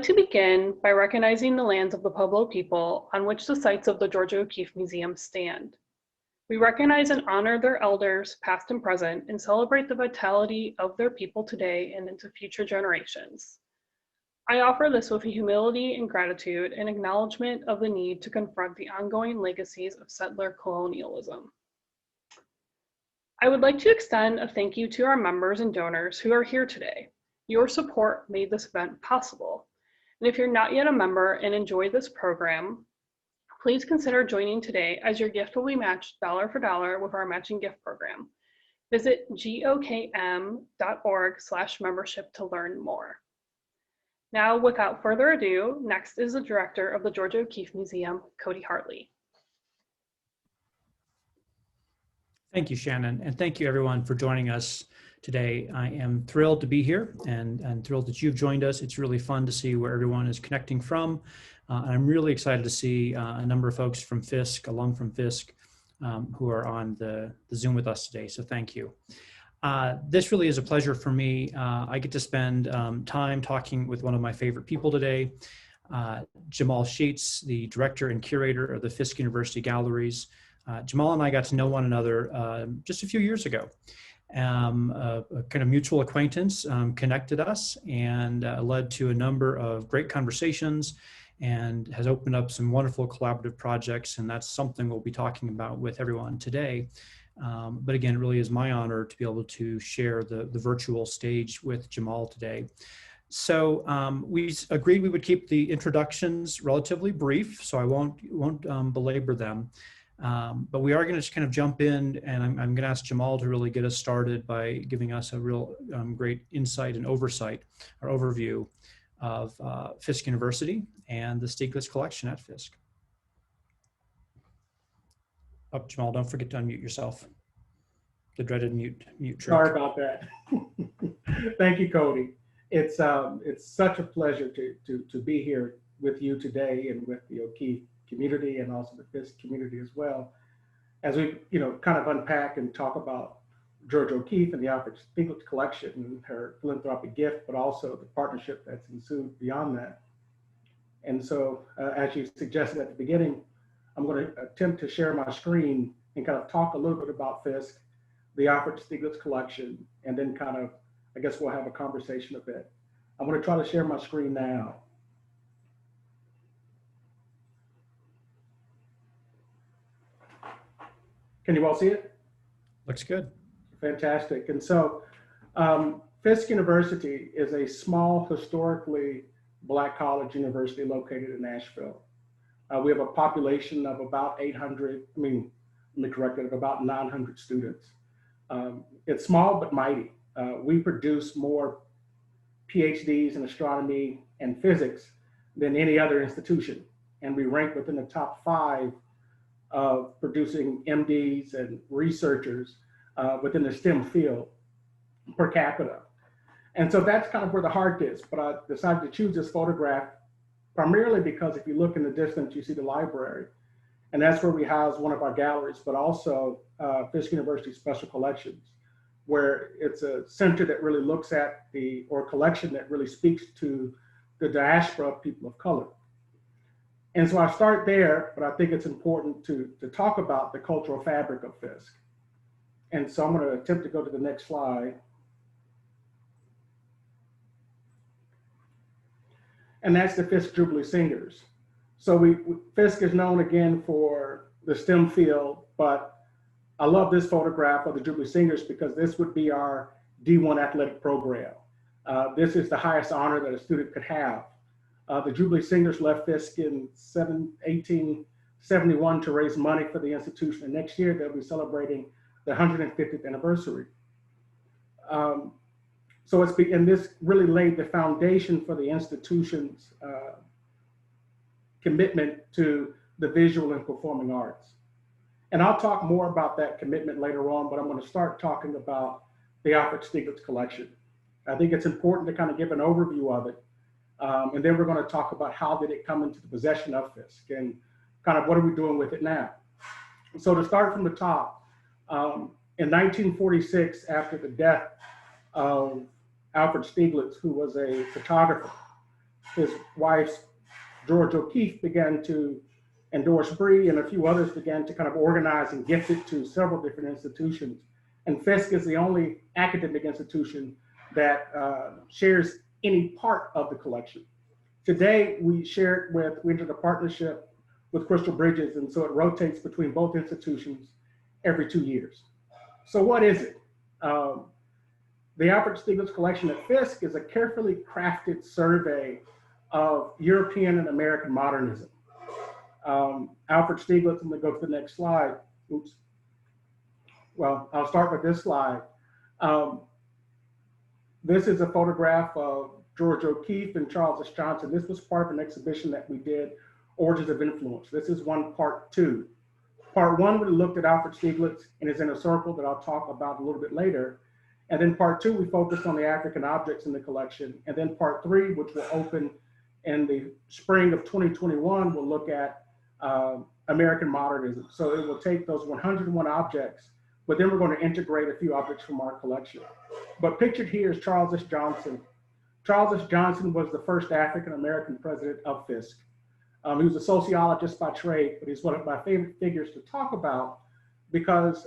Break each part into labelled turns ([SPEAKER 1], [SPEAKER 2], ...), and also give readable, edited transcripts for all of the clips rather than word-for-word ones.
[SPEAKER 1] To begin by recognizing the lands of the Pueblo people on which the sites of the Georgia O'Keeffe Museum stand. We recognize and honor their elders, past and present, and celebrate the vitality of their people today and into future generations. I offer this with humility and gratitude and acknowledgement of the need to confront the ongoing legacies of settler colonialism. I would like to extend a thank you to our members and donors who are here today. Your support made this event possible. And if you're not yet a member and enjoy this program, please consider joining today, as your gift will be matched dollar for dollar with our matching gift program. Visit gokm.org/membership to learn more. Now, without further ado, next is the director of the Georgia O'Keeffe Museum, Cody Hartley.
[SPEAKER 2] Thank you, Shannon, and thank you everyone for joining us today. I am thrilled to be here and thrilled that you've joined us. It's really fun to see where everyone is connecting from. And I'm really excited to see a number of folks from Fisk, alum from Fisk, who are on the Zoom with us today, so thank you. This really is a pleasure for me. I get to spend time talking with one of my favorite people today, Jamaal Sheats, the director and curator of the Fisk University Galleries. Jamaal and I got to know one another just a few years ago. A kind of mutual acquaintance connected us and led to a number of great conversations and has opened up some wonderful collaborative projects, and that's something we'll be talking about with everyone today. But again, it really is my honor to be able to share the virtual stage with Jamaal today. So we agreed we would keep the introductions relatively brief, so I won't belabor them. But we are going to just kind of jump in, and I'm going to ask Jamaal to really get us started by giving us a real great insight and oversight or overview of Fisk University and the Stieglitz Collection at Fisk. Oh, Jamaal, don't forget to unmute yourself. The dreaded mute trick.
[SPEAKER 3] Sorry about that. Thank you, Cody. It's such a pleasure to be here with you today and with the O'Keeffe community and also the Fisk community as well, as we kind of unpack and talk about Georgia O'Keeffe and the Alfred Stieglitz Collection and her philanthropic gift, but also the partnership that's ensued beyond that. And so, as you suggested at the beginning, I'm going to attempt to share my screen and kind of talk a little bit about Fisk, the Alfred Stieglitz Collection, and then kind of, I guess we'll have a conversation a bit. I'm going to try to share my screen now. Can you all see it?
[SPEAKER 2] Looks good.
[SPEAKER 3] Fantastic. And so Fisk University is a small, historically Black college university located in Nashville. We have a population of about 800, let me correct it, of about 900 students. It's small but mighty. We produce more PhDs in astronomy and physics than any other institution. And we rank within the top 5 of producing MDs and researchers within the STEM field per capita. And so that's kind of where the heart is. But I decided to choose this photograph primarily because if you look in the distance, you see the library. And that's where we house one of our galleries, but also Fisk University Special Collections, where it's a center that really looks at or collection that really speaks to the diaspora of people of color. And so I start there, but I think it's important to talk about the cultural fabric of Fisk. And so I'm going to attempt to go to the next slide. And that's the Fisk Jubilee Singers. So Fisk is known again for the STEM field, but I love this photograph of the Jubilee Singers because this would be our D1 athletic program. This is the highest honor that a student could have. The Jubilee Singers left Fisk in 1871 to raise money for the institution. And next year, they'll be celebrating the 150th anniversary. And this really laid the foundation for the institution's commitment to the visual and performing arts. And I'll talk more about that commitment later on, but I'm going to start talking about the Alfred Stieglitz Collection. I think it's important to kind of give an overview of it. And then we're going to talk about how did it come into the possession of Fisk and kind of what are we doing with it now. So to start from the top, in 1946, after the death of Alfred Stieglitz, who was a photographer, his wife, George O'Keeffe, began to endorse Bree, and a few others began to kind of organize and gift it to several different institutions. And Fisk is the only academic institution that shares any part of the collection. Today, we entered a partnership with Crystal Bridges, and so it rotates between both institutions every 2 years. So what is it? The Alfred Stieglitz Collection at Fisk is a carefully crafted survey of European and American modernism. Alfred Stieglitz, I'm gonna go to the next slide. Oops. Well, I'll start with this slide. This is a photograph of George O'Keeffe and Charles S. Johnson. This was part of an exhibition that we did, Origins of Influence. This is part two. Part one, we looked at Alfred Stieglitz and his inner circle that I'll talk about a little bit later. And then part two, we focused on the African objects in the collection. And then part three, which will open in the spring of 2021, we'll look at American modernism. So it will take those 101 objects, but then we're going to integrate a few objects from our collection. But pictured here is Charles S. Johnson. Charles S. Johnson was the first African-American president of Fisk. He was a sociologist by trade, but he's one of my favorite figures to talk about because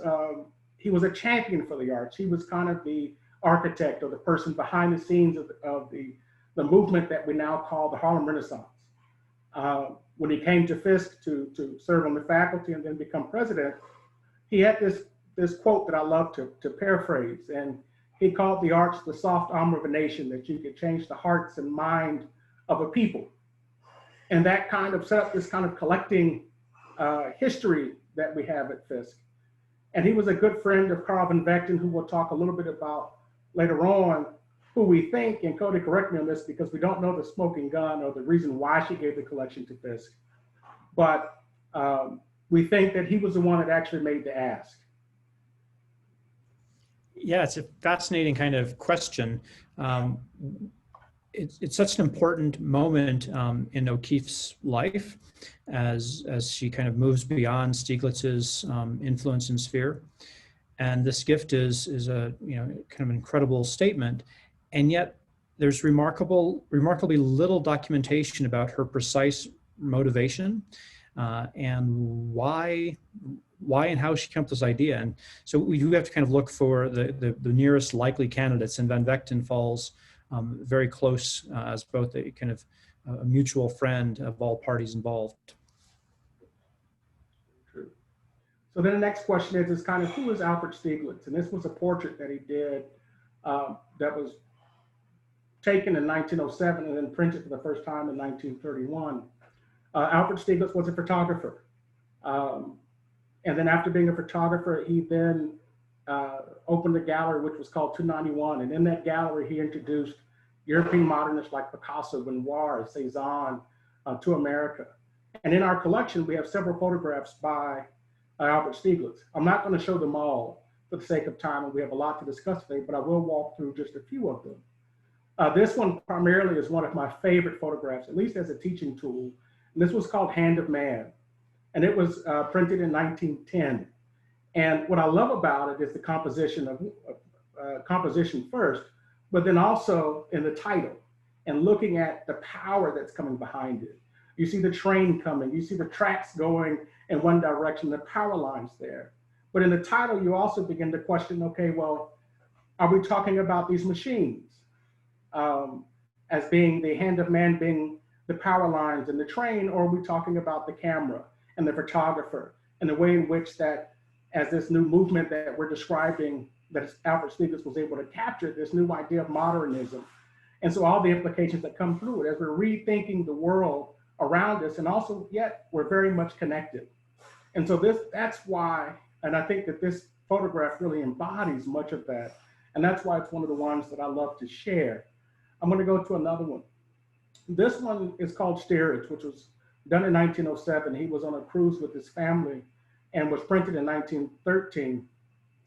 [SPEAKER 3] he was a champion for the arts. He was kind of the architect or the person behind the scenes of the movement that we now call the Harlem Renaissance. When he came to Fisk to serve on the faculty and then become president, he had this quote that I love to paraphrase, and he called the arts the soft armor of a nation, that you could change the hearts and mind of a people. And that kind of set up this kind of collecting history that we have at Fisk. And he was a good friend of Carl Van Vechten, who we'll talk a little bit about later on, who we think, and Cody, correct me on this because we don't know the smoking gun or the reason why she gave the collection to Fisk, but we think that he was the one that actually made the ask.
[SPEAKER 2] Yeah, it's a fascinating kind of question. It's such an important moment in O'Keeffe's life as she kind of moves beyond Stieglitz's influence and sphere. And this gift is a kind of incredible statement, and yet there's remarkably little documentation about her precise motivation and why and how she came up with this idea. And so we do have to kind of look for the nearest likely candidates, and Van Vechten falls very close as both a kind of a mutual friend of all parties involved.
[SPEAKER 3] True. So then the next question is kind of, who is Alfred Stieglitz? And this was a portrait that he did that was taken in 1907 and then printed for the first time in 1931. Alfred Stieglitz was a photographer. And then after being a photographer, he then opened a gallery which was called 291. And in that gallery, he introduced European modernists like Picasso, Renoir, Cezanne to America. And in our collection, we have several photographs by Alfred Stieglitz. I'm not going to show them all for the sake of time, and we have a lot to discuss today, but I will walk through just a few of them. This one primarily is one of my favorite photographs, at least as a teaching tool. And this was called Hand of Man. And it was printed in 1910. And what I love about it is the composition composition first, but then also in the title and looking at the power that's coming behind it. You see the train coming, you see the tracks going in one direction, the power lines there. But in the title, you also begin to question, okay, well, are we talking about these machines as being the hand of man, being the power lines and the train, or are we talking about the camera and the photographer and the way in which that, as this new movement that we're describing, that Alfred Stieglitz was able to capture, this new idea of modernism. And so all the implications that come through it as we're rethinking the world around us, and also yet we're very much connected. And so that's why, and I think that this photograph really embodies much of that. And that's why it's one of the ones that I love to share. I'm gonna go to another one. This one is called Steerage, which was done in 1907. He was on a cruise with his family and was printed in 1913,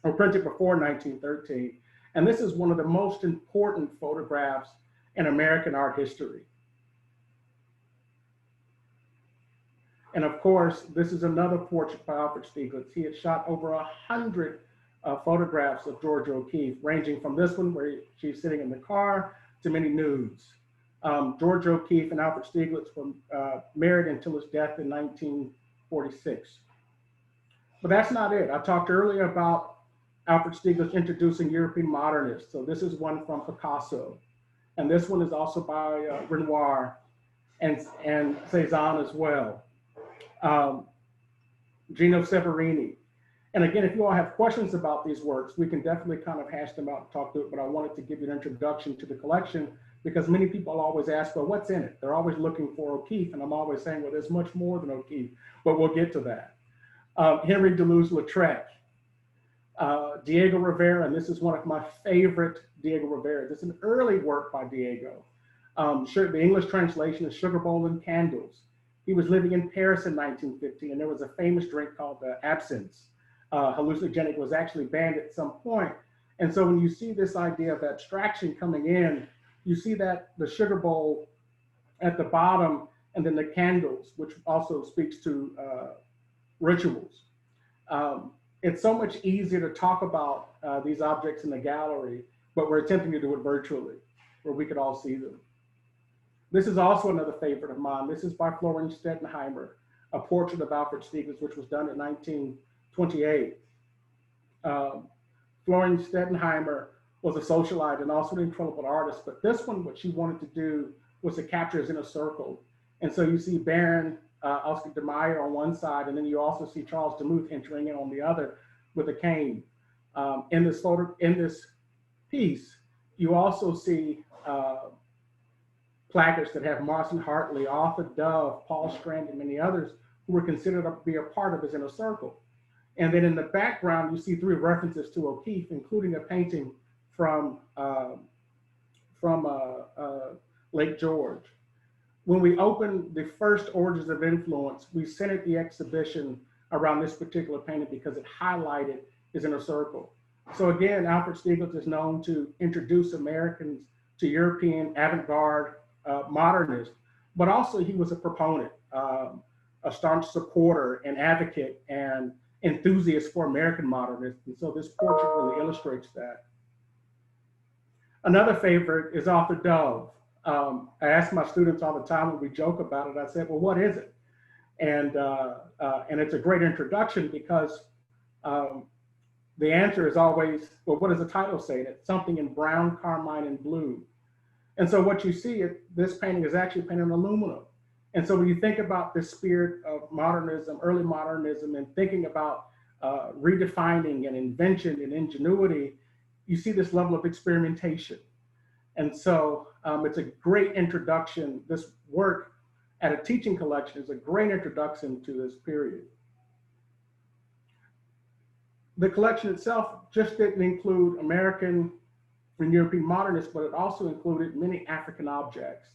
[SPEAKER 3] or printed before 1913. And this is one of the most important photographs in American art history. And of course, this is another portrait by Alfred Stieglitz. He had shot over 100 photographs of Georgia O'Keeffe, ranging from this one where she's sitting in the car to many nudes. George O'Keeffe and Alfred Stieglitz were married until his death in 1946. But that's not it. I talked earlier about Alfred Stieglitz introducing European modernists. So this is one from Picasso. And this one is also by Renoir and Cezanne as well. Gino Severini. And again, if you all have questions about these works, we can definitely kind of hash them out and talk through it, but I wanted to give you an introduction to the collection because many people always ask, well, what's in it? They're always looking for O'Keeffe, and I'm always saying, well, there's much more than O'Keeffe, but we'll get to that. Henry Deleuze-Lautrec, Diego Rivera, and this is one of my favorite Diego Rivera. This is an early work by Diego. The English translation is Sugar Bowl and Candles. He was living in Paris in 1950, and there was a famous drink called absinthe. Hallucinogenic was actually banned at some point. And so when you see this idea of abstraction coming in, you see that the sugar bowl at the bottom, and then the candles, which also speaks to rituals. It's so much easier to talk about these objects in the gallery, but we're attempting to do it virtually, where we could all see them. This is also another favorite of mine. This is by Florian Stettenheimer, a portrait of Alfred Stieglitz, which was done in 1928. Florian Stettenheimer was a socialite and also an incredible artist, but this one, what she wanted to do was to capture his inner circle. And so you see Baron Oscar de Meyer on one side, and then you also see Charles Demuth entering in on the other with a cane. In this piece, you also see placards that have Marston Hartley, Arthur Dove, Paul Strand, and many others who were considered to be a part of his inner circle. And then in the background, you see 3 references to O'Keeffe, including a painting from Lake George. When we opened the first Origins of Influence, we centered the exhibition around this particular painting because it highlighted his inner circle. So again, Alfred Stieglitz is known to introduce Americans to European avant-garde modernists, but also he was a proponent, a staunch supporter and advocate and enthusiast for American modernists. And so this portrait really illustrates that. Another favorite is Arthur Dove. I ask my students all the time when we joke about it, I said, well, what is it? And it's a great introduction because the answer is always, well, what does the title say? It's something in brown, carmine, and blue. And so what you see, this painting is actually painted in aluminum. And so when you think about the spirit of modernism, early modernism, and thinking about redefining and invention and ingenuity, you see this level of experimentation. And so it's a great introduction. This work at a teaching collection is a great introduction to this period. The collection itself just didn't include American and European modernists, but it also included many African objects.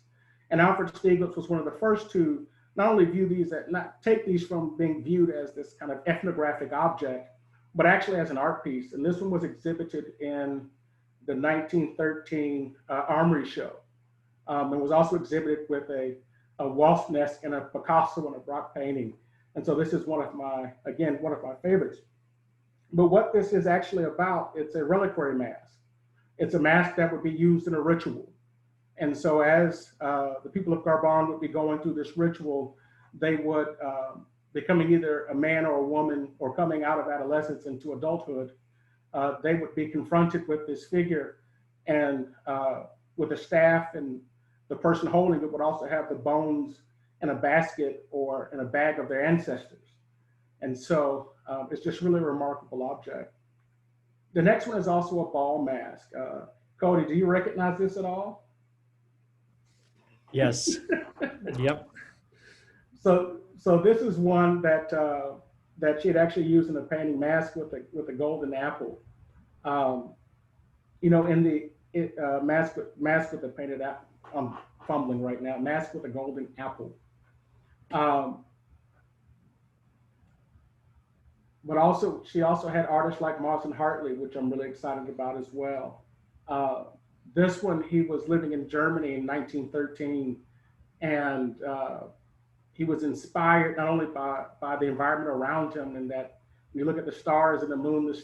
[SPEAKER 3] And Alfred Stieglitz was one of the first to not only view these, not take these from being viewed as this kind of ethnographic object, but actually as an art piece. And this one was exhibited in the 1913 Armory Show. And was also exhibited with a wasp nest and a Picasso and a Braque painting. And so this is one of my favorites. But what this is actually about, it's a reliquary mask. It's a mask that would be used in a ritual. And so as the people of Garbonne would be going through this ritual, they would, becoming either a man or a woman or coming out of adolescence into adulthood, they would be confronted with this figure and with a staff, and the person holding it would also have the bones in a basket or in a bag of their ancestors. And so it's just really a remarkable object. The next one is also a ball mask. Cody, do you recognize this at all?
[SPEAKER 2] Yes. Yep.
[SPEAKER 3] So this is one that that she had actually used in the painting, Mask with a Golden Apple. You know, in the mask with the painted apple. I'm fumbling right now. Mask with a Golden Apple. But also, she also had artists like Marston Hartley, which I'm really excited about as well. This one, he was living in Germany in 1913, and he was inspired not only by the environment around him, and that when you look at the stars and the moon, the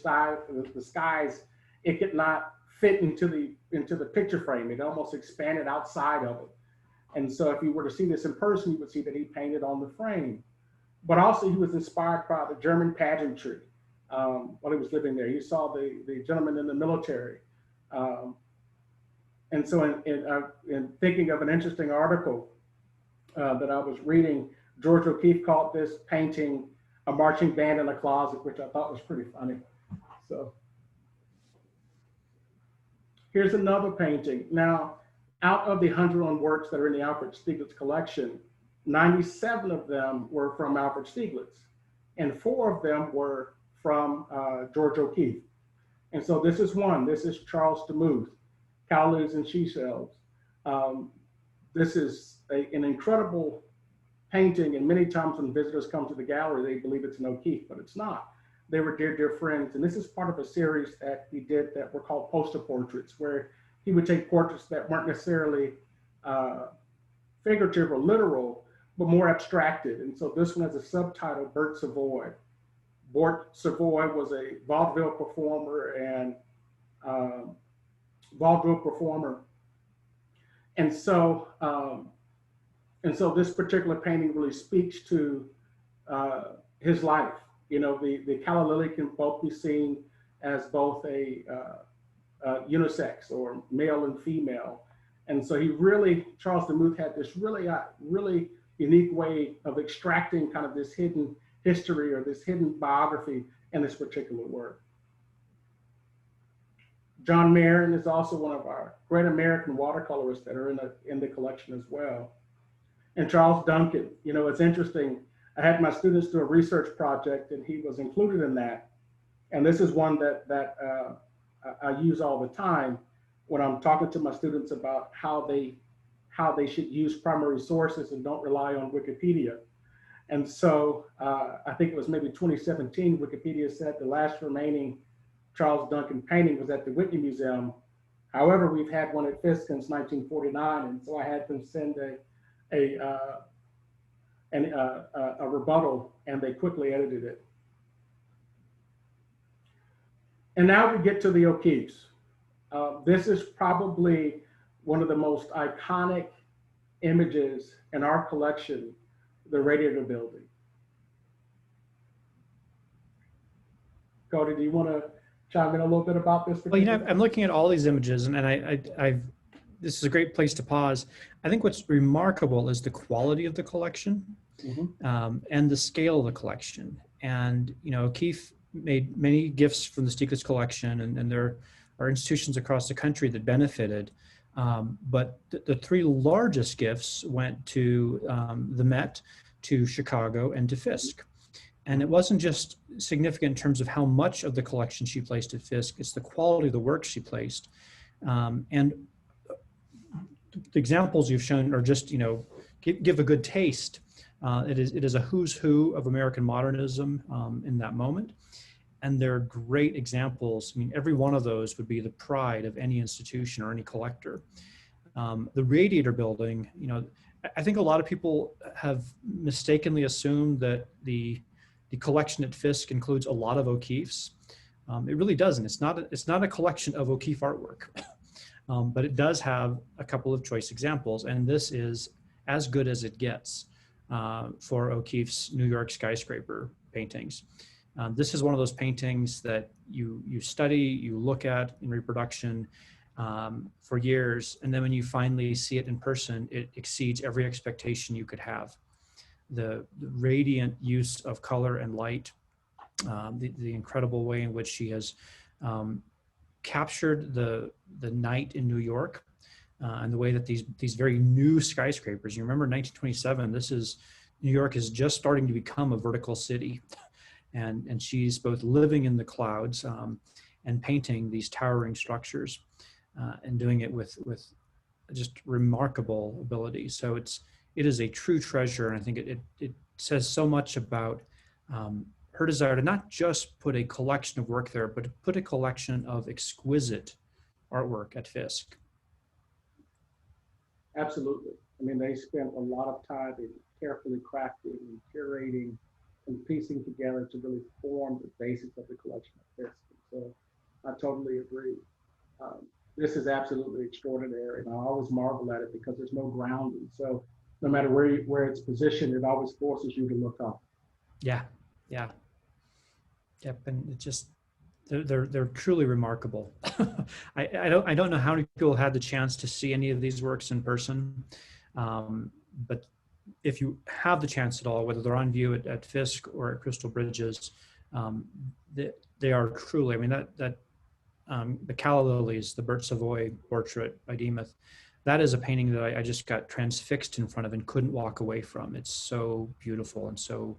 [SPEAKER 3] skies, it could not fit into the picture frame. It almost expanded outside of it. And so if you were to see this in person, you would see that he painted on the frame. But also he was inspired by the German pageantry while he was living there. He saw the gentleman in the military. And so in thinking of an interesting article that I was reading, George O'Keeffe called this painting a marching band in a closet, which I thought was pretty funny. So here's another painting. Now, out of the 101 works that are in the Alfred Stieglitz collection, 97 of them were from Alfred Stieglitz, and 4 of them were from George O'Keeffe. And so this is one. This is Charles Demuth, Cowlies and She Shells. This is an incredible painting, and many times when visitors come to the gallery, they believe it's an O'Keeffe, but it's not. They were dear, dear friends, and this is part of a series that he did that were called poster portraits, where he would take portraits that weren't necessarily figurative or literal, but more abstracted. And so this one has a subtitle, Bert Savoy. Bert Savoy was a vaudeville performer and so this particular painting really speaks to his life. You know, the calla lily can both be seen as both a unisex or male and female. And so Charles Demuth had this really unique way of extracting kind of this hidden history or this hidden biography in this particular work. John Marin is also one of our great American watercolorists that are in the collection as well. And Charles Duncan, you know, it's interesting. I had my students do a research project and he was included in that. And this is one that I use all the time when I'm talking to my students about how they should use primary sources and don't rely on Wikipedia. And so I think it was maybe 2017, Wikipedia said the last remaining Charles Duncan painting was at the Whitney Museum. However, we've had one at Fisk since 1949. And so I had them send a rebuttal, and they quickly edited it. And now we get to the O'Keeffes. This is probably one of the most iconic images in our collection, the Radiator Building. Cody, do you want to chime in a little bit about this?
[SPEAKER 2] Well, you know, I'm looking at all these images, and this is a great place to pause. I think what's remarkable is the quality of the collection, and the scale of the collection. And, you know, O'Keeffe made many gifts from the Stieglitz Collection, and there are institutions across the country that benefited. But the 3 largest gifts went to the Met, to Chicago, and to Fisk. And it wasn't just significant in terms of how much of the collection she placed at Fisk, it's the quality of the work she placed. And the examples you've shown are just, you know, give a good taste. It is a who's who of American modernism in that moment. And they're great examples. I mean, every one of those would be the pride of any institution or any collector. The Radiator Building, you know, I think a lot of people have mistakenly assumed that the collection at Fisk includes a lot of O'Keeffes. It really doesn't. It's not a collection of O'Keeffe artwork, but it does have a couple of choice examples, and this is as good as it gets for O'Keeffe's New York skyscraper paintings. This is one of those paintings that you study, you look at in reproduction for years, and then when you finally see it in person, it exceeds every expectation you could have. The radiant use of color and light, the incredible way in which she has captured the night in New York, and the way that these very new skyscrapers, you remember 1927, New York is just starting to become a vertical city. And she's both living in the clouds and painting these towering structures and doing it with just remarkable ability. So it is a true treasure, and I think it says so much about her desire to not just put a collection of work there, but to put a collection of exquisite artwork at Fisk.
[SPEAKER 3] Absolutely. I mean, they spent a lot of time in carefully crafting and curating and piecing together to really form the basics of the collection of Fisk. So I totally agree. this is absolutely extraordinary. And I always marvel at it because there's no grounding. So no matter where it's positioned, it always forces you to look up.
[SPEAKER 2] Yeah, yeah. Yep, and it just they're truly remarkable. I don't know how many people had the chance to see any of these works in person, but if you have the chance at all, whether they're on view at Fisk or at Crystal Bridges, they are truly. I mean the Calla Lilies, the Bert Savoy portrait by Demuth, that is a painting that I just got transfixed in front of and couldn't walk away from. It's so beautiful and so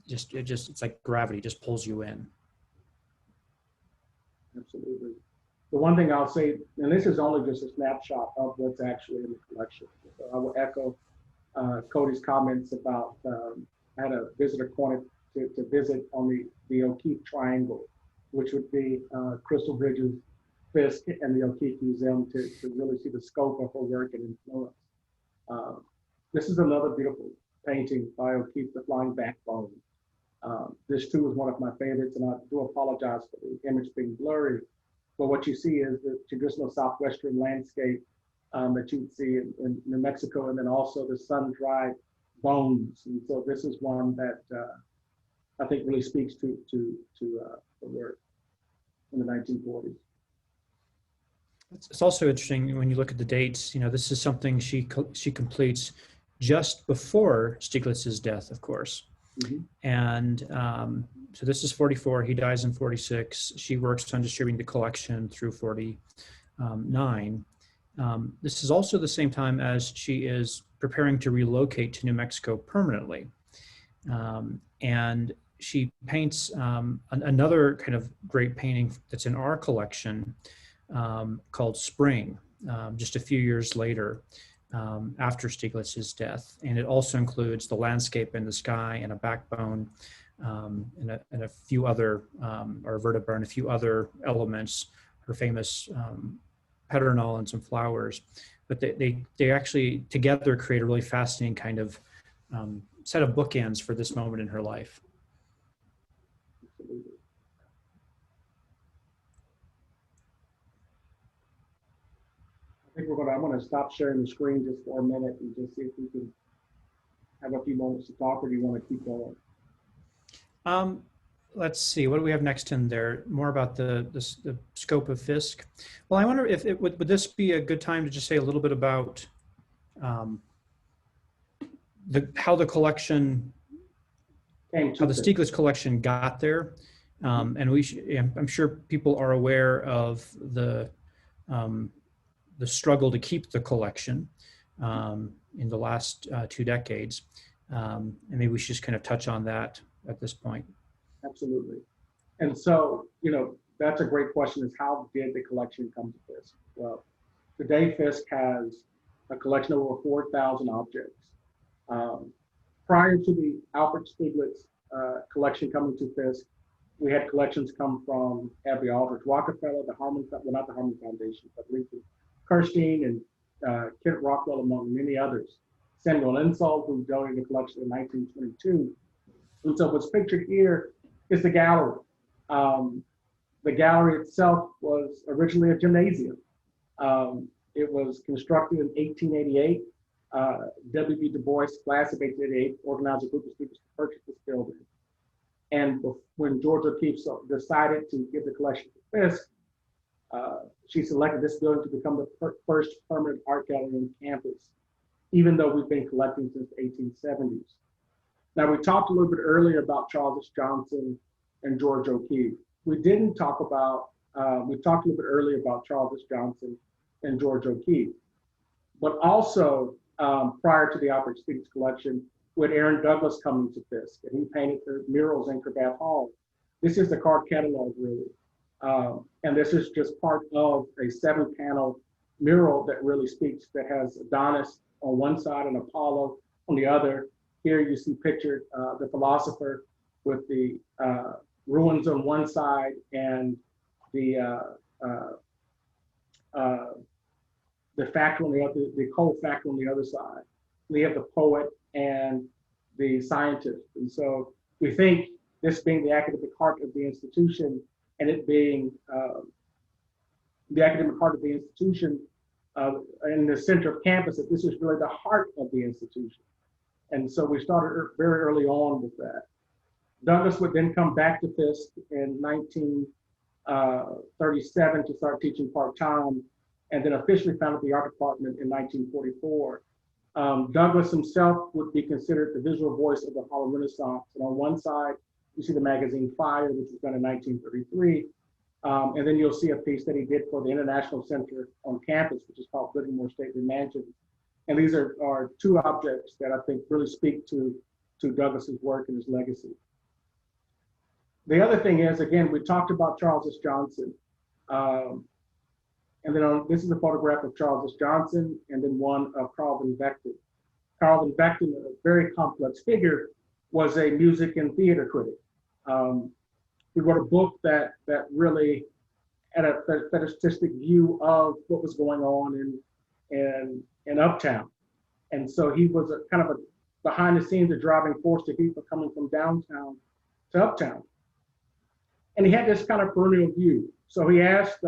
[SPEAKER 2] it's like gravity just pulls you in.
[SPEAKER 3] Absolutely. The one thing I'll say, and this is only just a snapshot of what's actually in the collection. So I will echo Cody's comments about I had a visitor wanted to visit on the O'Keeffe Triangle, which would be Crystal Bridges, Fisk, and the O'Keeffe Museum to really see the scope of her work and influence. This is another beautiful painting by O'Keeffe, The Flying Backbone. This too is one of my favorites, and I do apologize for the image being blurry. But what you see is the traditional southwestern landscape that you would see in New Mexico, and then also the sun-dried bones. And so this is one that I think really speaks to the work in the 1940s.
[SPEAKER 2] It's also interesting when you look at the dates. You know, this is something she completes just before Stieglitz's death, of course.
[SPEAKER 3] Mm-hmm.
[SPEAKER 2] And so this is 44. He dies in 46. She works on distributing the collection through 49. This is also the same time as she is preparing to relocate to New Mexico permanently. And she paints another kind of great painting that's in our collection called Spring, just a few years later. After Stieglitz's death, and it also includes the landscape in the sky and a backbone and a few other, or a vertebra and a few other elements, her famous pedernal and some flowers. But they actually together create a really fascinating kind of set of bookends for this moment in her life.
[SPEAKER 3] Absolutely. I think I'm going to stop sharing the screen just for a minute and just see if we can have a few moments to talk, or do you want to keep going?
[SPEAKER 2] Let's see, what do we have next in there? More about the scope of Fisk. Well, I wonder if would this be a good time to just say a little bit about how the collection, how the Stieglitz collection got there. And I'm sure people are aware of the struggle to keep the collection in the last 2 decades. And maybe we should just kind of touch on that at this point.
[SPEAKER 3] Absolutely. And so, that's a great question, is how did the collection come to Fisk? Well, today Fisk has a collection of over 4,000 objects. Prior to the Alfred Stieglitz collection coming to Fisk, we had collections come from Abbey Aldrich Rockefeller, not the Harmon Foundation, but Lincoln Kirstein and Kent Rockwell, among many others. Samuel Insull, who donated the collection in 1922. And so what's pictured here is the gallery. The gallery itself was originally a gymnasium. It was constructed in 1888. W.B. Du Bois, class of 1888, organized a group of students to purchase this building. And when George O'Keeffe decided to give the collection to Fisk, she selected this building to become the first permanent art gallery on campus, even though we've been collecting since the 1870s. Now, we talked a little bit earlier about Charles Johnson and George O'Keeffe. We didn't talk about, we talked a little bit earlier about Charles Johnson and George O'Keeffe, but also prior to the Alfred Stieglitz collection, with Aaron Douglas coming to Fisk, and he painted the murals in Cravath Hall. This is the card catalog, really. And this is just part of a 7-panel mural that really speaks, that has Adonis on one side and Apollo on the other. Here you see pictured the philosopher with the ruins on one side and the factor on the other, the coal factor on the other side. We have the poet and the scientist. And so we think, this being the academic heart of the institution and it being the academic heart of the institution, in the center of campus, that this is really the heart of the institution. And so we started very early on with that. Douglas would then come back to Fisk in 1937 to start teaching part-time, and then officially founded the art department in 1944. Douglas himself would be considered the visual voice of the Harlem Renaissance. And on one side, you see the magazine Fire, which was done in 1933. And then you'll see a piece that he did for the International Center on campus, which is called Goodmore Stately Mansion. And these are two objects that I think really speak to Douglas's work and his legacy. The other thing is, again, we talked about Charles S. Johnson. And then this is a photograph of Charles S. Johnson, and then one of Carl Van Vechten. Carl Van Vechten, a very complex figure, was a music and theater critic. He wrote a book that really had a fetishistic view of what was going on in Uptown. And so he was a kind of a behind the scenes, a driving force to people coming from downtown to Uptown. And he had this kind of perennial view. So he asked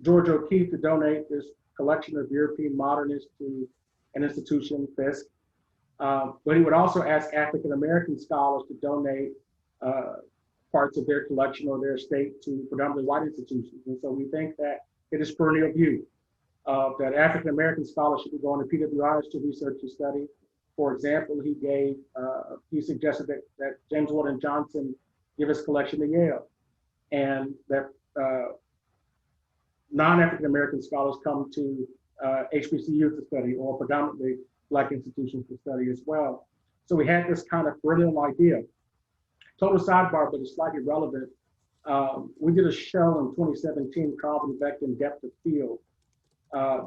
[SPEAKER 3] George O'Keeffe to donate this collection of European modernists to an institution, Fisk. But he would also ask African-American scholars to donate parts of their collection or their estate to predominantly white institutions. And so we think that it is perennial view that African-American scholars should be going to PWIs to research and study. For example, he suggested that James Weldon Johnson give his collection to Yale, and that non-African-American scholars come to HBCU to study, or predominantly Black institutions to study as well. So we had this kind of perennial idea. Total sidebar, but it's slightly relevant. We did a show in 2017, Carl Van Vechten, Depth of Field.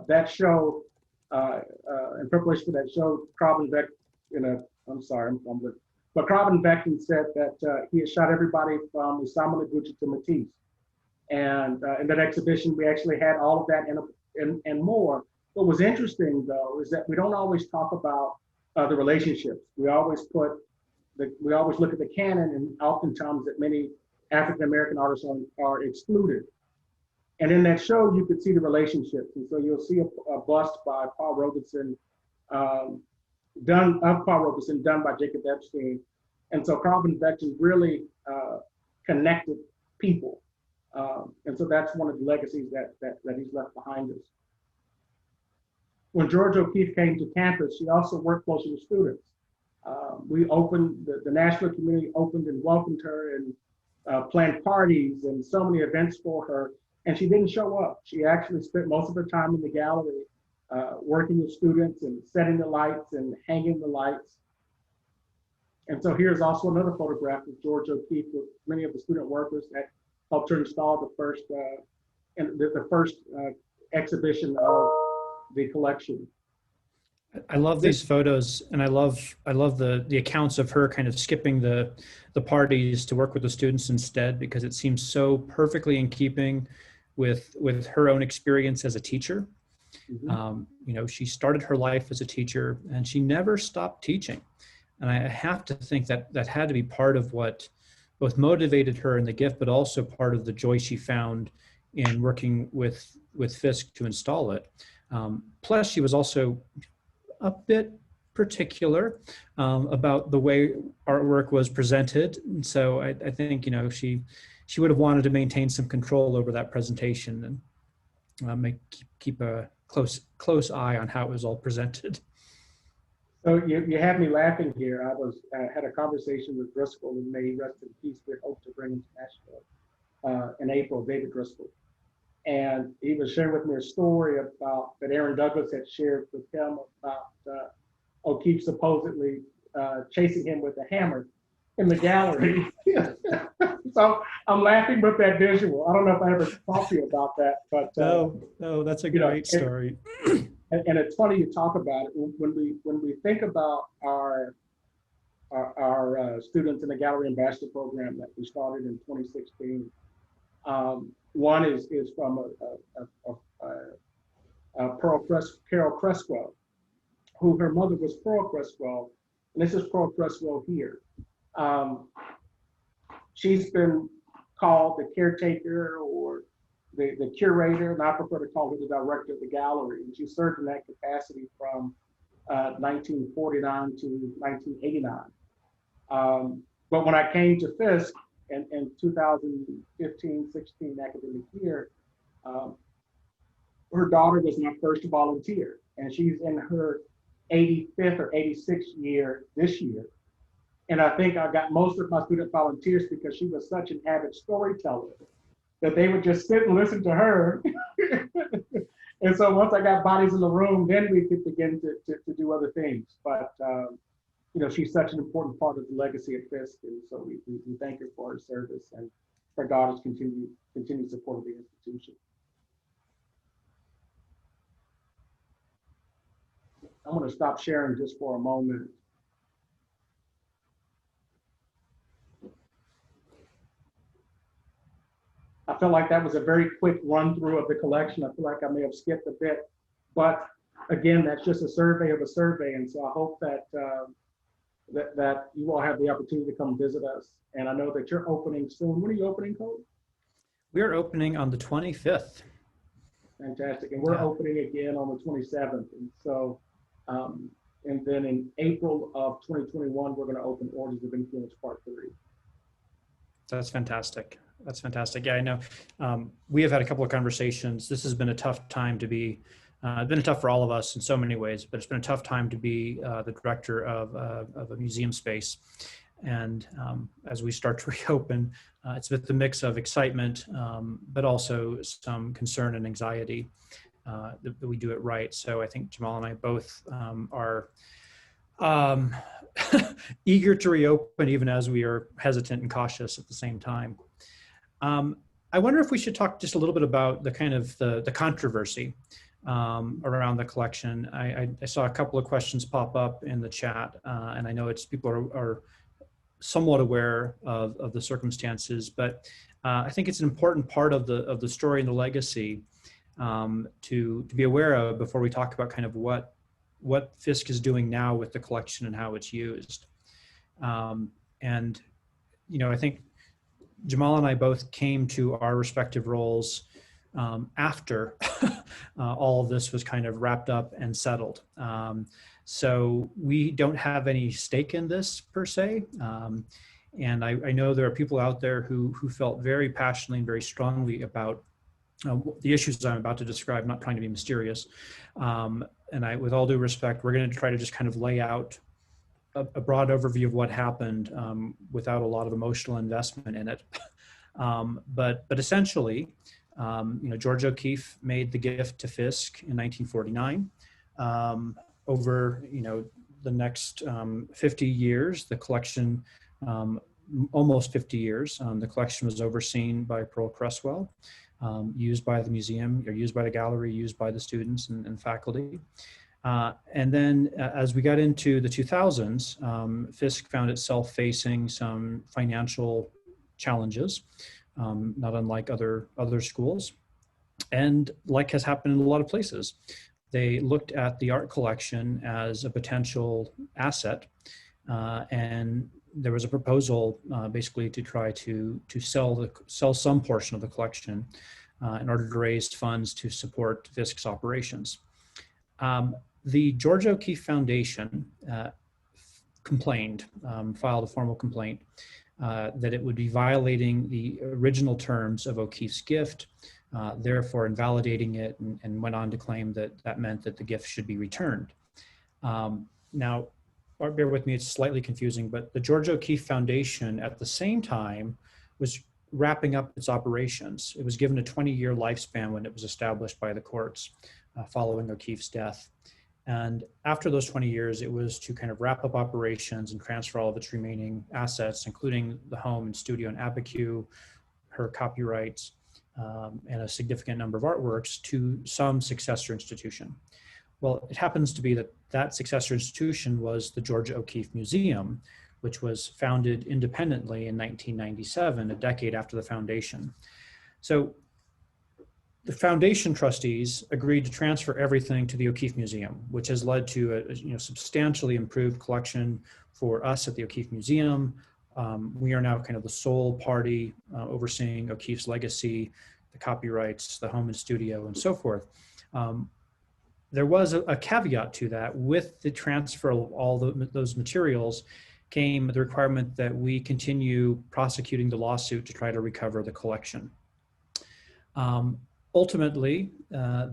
[SPEAKER 3] That show, in preparation for that show, Carl Van Vechten, I'm sorry, I'm fumbling. But Carl Van Vechten said that he had shot everybody from Osamu Noguchi to Matisse. And in that exhibition, we actually had all of that and more. What was interesting, though, is that we don't always talk about the relationships. We always look at the canon, and oftentimes that many African-American artists are excluded. And in that show, you could see the relationships. And so you'll see a bust by Paul Robeson, done by Jacob Epstein. And so Carl Van Vechten really connected people. And so that's one of the legacies that he's left behind us. When George O'Keeffe came to campus, she also worked closely with students. We opened, the Nashville community opened and welcomed her and planned parties and so many events for her. And she didn't show up. She actually spent most of her time in the gallery working with students and setting the lights and hanging the lights. And so here's also another photograph of George O'Keeffe with many of the student workers that helped her install the first exhibition of the collection.
[SPEAKER 2] I love these photos, and I love the accounts of her kind of skipping the parties to work with the students instead, because it seems so perfectly in keeping with her own experience as a teacher. Mm-hmm. She started her life as a teacher, and she never stopped teaching. And I have to think that had to be part of what both motivated her in the gift, but also part of the joy she found in working with Fisk to install it. Plus, she was also a bit particular about the way artwork was presented. And so I think, she would have wanted to maintain some control over that presentation and keep a close eye on how it was all presented.
[SPEAKER 3] So you have me laughing here. I had a conversation with Driscoll, and may he rest in peace. We hope to bring him to Nashville in April, David Driscoll. And he was sharing with me a story about that Aaron Douglas had shared with him about O'Keeffe supposedly chasing him with a hammer in the gallery. So I'm laughing with that visual. I don't know if I ever talked to you about that, but
[SPEAKER 2] no, that's a great story.
[SPEAKER 3] And it's funny you talk about it when we think about our students in the Gallery Ambassador program that we started in 2016. One is from Carol Cresswell, who her mother was Pearl Cresswell, and this is Pearl Cresswell here. She's been called the caretaker or the curator, and I prefer to call her the director of the gallery. And she served in that capacity from 1949 to 1989. But when I came to Fisk in 2015-16 academic year, her daughter was my first volunteer, and she's in her 85th or 86th year this year. And I think I got most of my student volunteers because she was such an avid storyteller that they would just sit and listen to her. And so once I got bodies in the room, then we could begin to do other things. But you know, she's such an important part of the legacy at Fisk, and so we thank her for her service and her daughter's continued support of the institution. I'm going to stop sharing just for a moment. I feel like that was a very quick run through of the collection. I feel like I may have skipped a bit, but again, that's just a survey of a survey. And so I hope that that you all have the opportunity to come visit us. And I know that you're opening soon. When are you opening, Cody?
[SPEAKER 2] We are opening on the 25th.
[SPEAKER 3] Fantastic. And we're opening again on the 27th. And so, and then in April of 2021, we're going to open Origins of Influence Part 3.
[SPEAKER 2] That's fantastic. That's fantastic. Yeah, I know. We have had a couple of conversations. This has been a tough time to be, it's been tough for all of us in so many ways, but it's been a tough time to be the director of a museum space. And as we start to reopen, it's with the mix of excitement, but also some concern and anxiety that we do it right. So I think Jamaal and I both are eager to reopen, even as we are hesitant and cautious at the same time. I wonder if we should talk just a little bit about the kind of the controversy around the collection. I saw a couple of questions pop up in the chat, and I know it's people are somewhat aware of the circumstances, but I think it's an important part of the story and the legacy to be aware of before we talk about kind of what Fisk is doing now with the collection and how it's used. And you know, I think Jamaal and I both came to our respective roles after all of this was kind of wrapped up and settled. So we don't have any stake in this per se. And I know there are people out there who felt very passionately and very strongly about the issues I'm about to describe, not trying to be mysterious. And with all due respect, we're going to try to just kind of lay out a broad overview of what happened without a lot of emotional investment in it. But essentially, you know, George O'Keeffe made the gift to Fisk in 1949. Over, you know, the next 50 years, the collection, almost 50 years, the collection was overseen by Pearl Cresswell, used by the museum, or used by the gallery, used by the students and faculty. And then as we got into the 2000s, Fisk found itself facing some financial challenges, not unlike other schools. And like has happened in a lot of places, they looked at the art collection as a potential asset. And there was a proposal basically to try to sell some portion of the collection in order to raise funds to support Fisk's operations. The George O'Keeffe Foundation filed a formal complaint that it would be violating the original terms of O'Keeffe's gift, therefore invalidating it, and went on to claim that meant that the gift should be returned. Now, bear with me, it's slightly confusing, but the George O'Keeffe Foundation at the same time was wrapping up its operations. It was given a 20-year lifespan when it was established by the courts following O'Keeffe's death. And after those 20 years, it was to kind of wrap up operations and transfer all of its remaining assets, including the home and studio in Abiquiu, her copyrights, and a significant number of artworks to some successor institution. Well, it happens to be that successor institution was the George O'Keeffe Museum, which was founded independently in 1997, a decade after the foundation. So the foundation trustees agreed to transfer everything to the O'Keeffe Museum, which has led to a substantially improved collection for us at the O'Keeffe Museum. We are now kind of the sole party overseeing O'Keeffe's legacy the copyrights, the home and studio, and so forth. There was a caveat to that. With the transfer of all those materials came the requirement that we continue prosecuting the lawsuit to try to recover the collection. Ultimately,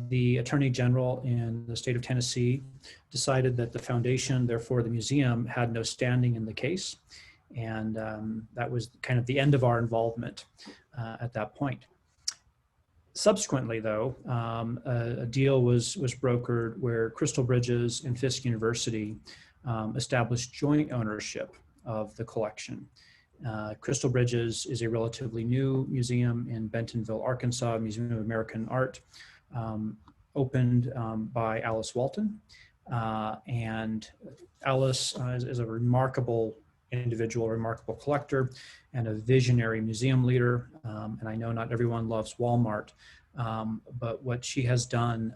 [SPEAKER 2] the Attorney General in the state of Tennessee decided that the foundation, therefore the museum, had no standing in the case. And that was kind of the end of our involvement at that point. Subsequently, though, a deal was brokered where Crystal Bridges and Fisk University established joint ownership of the collection. Crystal Bridges is a relatively new museum in Bentonville, Arkansas, Museum of American Art, opened by Alice Walton. And Alice is a remarkable individual, a remarkable collector, and a visionary museum leader. And I know not everyone loves Walmart, but what she has done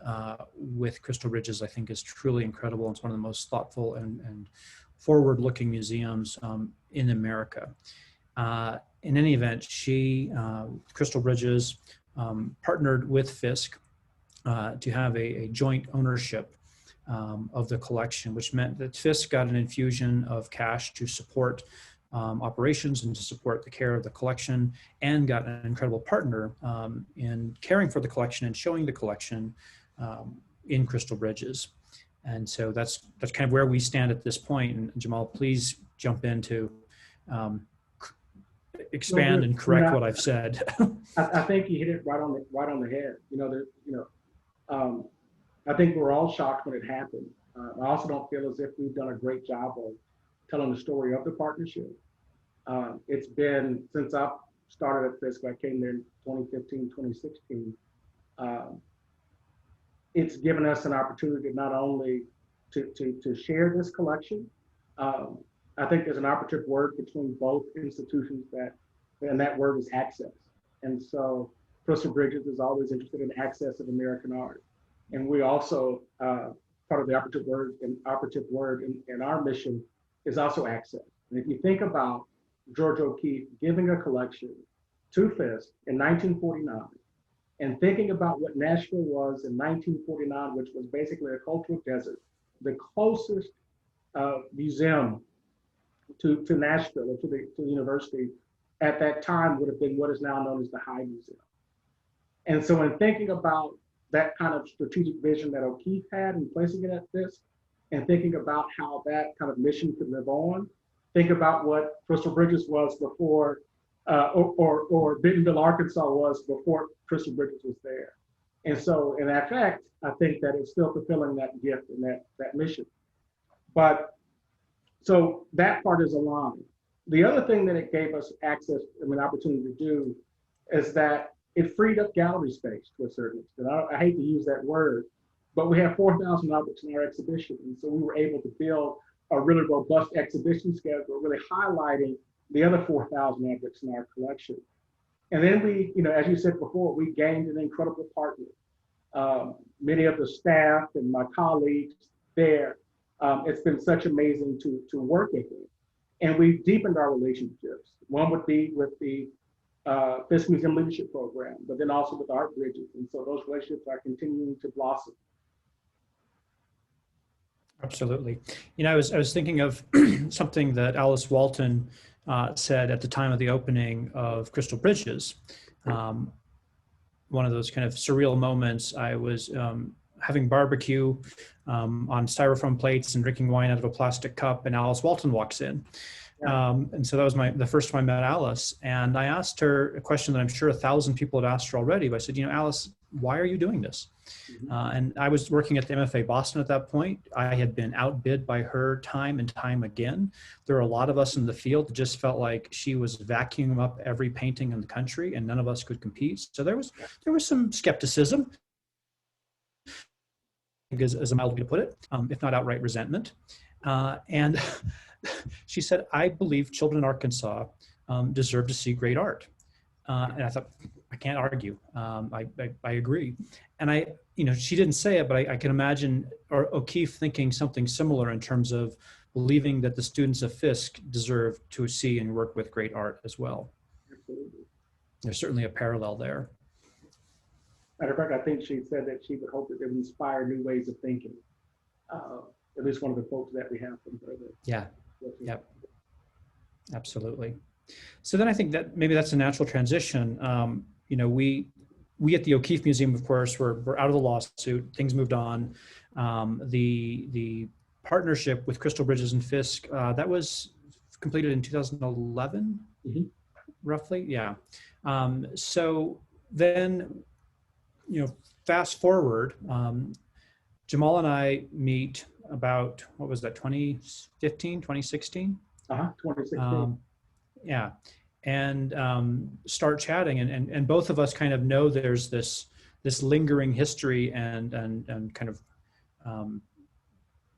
[SPEAKER 2] with Crystal Bridges, I think, is truly incredible. It's one of the most thoughtful and forward-looking museums in America. In any event, Crystal Bridges, partnered with Fisk to have a joint ownership of the collection, which meant that Fisk got an infusion of cash to support operations and to support the care of the collection, and got an incredible partner in caring for the collection and showing the collection in Crystal Bridges. And so that's kind of where we stand at this point. And Jamaal, please jump in to expand and correct what I've said.
[SPEAKER 3] I think you hit it right on the head. I think we're all shocked when it happened. I also don't feel as if we've done a great job of telling the story of the partnership. It's been, since I started at Fisk, I came there in 2015, 2016. It's given us an opportunity not only to share this collection. I think there's an operative word between both institutions and that word is access. And so Crystal Bridges is always interested in access of American art. And we also, part of the operative word in our mission is also access. And if you think about George O'Keeffe giving a collection to Fisk in 1949, and thinking about what Nashville was in 1949, which was basically a cultural desert, the closest museum to Nashville or to the university at that time would have been what is now known as the High Museum. And so in thinking about that kind of strategic vision that O'Keeffe had in placing it at Fisk, and thinking about how that kind of mission could live on, think about what Crystal Bridges was before, or Bentonville, Arkansas was before Crystal Bridges was there. And so in that fact, I think that it's still fulfilling that gift and that mission. But so that part is aligned. The other thing that it gave us access, opportunity to do, is that it freed up gallery space to a certain extent. I hate to use that word, but we have 4,000 objects in our exhibition. And so we were able to build a really robust exhibition schedule, really highlighting the other 4,000 objects in our collection. And then we, as you said before, we gained an incredible partner. Many of the staff and my colleagues there, it's been such amazing to work with them. And we've deepened our relationships. One would be with the Fisk Museum Leadership Program, but then also with Art Bridges. And so those relationships are continuing to blossom.
[SPEAKER 2] Absolutely. I was thinking of something that Alice Walton said at the time of the opening of Crystal Bridges. One of those kind of surreal moments. I was having barbecue on styrofoam plates and drinking wine out of a plastic cup, and Alice Walton walks in. And so that was the first time I met Alice. And I asked her a question that I'm sure 1,000 people had asked her already, but I said, Alice, why are you doing this? And I was working at the MFA Boston at that point. I had been outbid by her time and time again. There were a lot of us in the field that just felt like she was vacuuming up every painting in the country and none of us could compete. So there was some skepticism, as a mild way to put it, if not outright resentment. And she said, I believe children in Arkansas deserve to see great art. And I thought, I can't argue. I agree. And she didn't say it, but I can imagine O'Keeffe thinking something similar in terms of believing that the students of Fisk deserve to see and work with great art as well.
[SPEAKER 3] Absolutely.
[SPEAKER 2] There's certainly a parallel there.
[SPEAKER 3] Matter of fact, I think she said that she would hope that it would inspire new ways of thinking. At least one of the quotes that we have from her.
[SPEAKER 2] Yeah. Yep. Absolutely. So then I think that maybe that's a natural transition. You know, we at the O'Keeffe Museum, of course, we're out of the lawsuit. Things moved on. The partnership with Crystal Bridges and Fisk, that was completed in 2011, roughly. Yeah. So then, you know, fast forward, Jamaal and I meet about, what was that, 2015, 2016?
[SPEAKER 3] 2016.
[SPEAKER 2] Yeah. And start chatting, and both of us kind of know there's this lingering history and kind of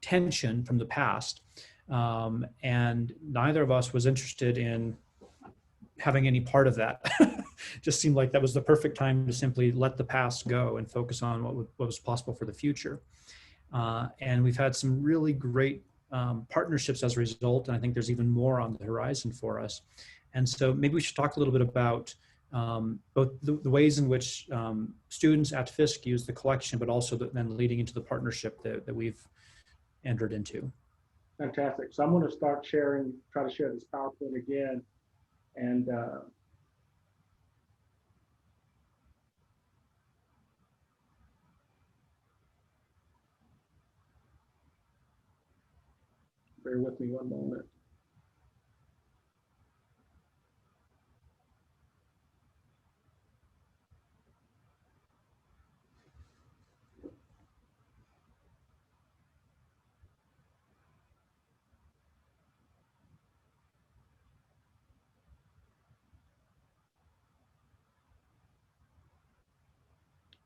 [SPEAKER 2] tension from the past, and neither of us was interested in having any part of that. Just seemed like that was the perfect time to simply let the past go and focus on what was possible for the future. And we've had some really great partnerships as a result, and I think there's even more on the horizon for us. And so maybe we should talk a little bit about both the ways in which students at Fisk use the collection, but also then leading into the partnership that we've entered into.
[SPEAKER 3] Fantastic. So I'm going to start sharing, try to share this PowerPoint again. And bear with me one moment.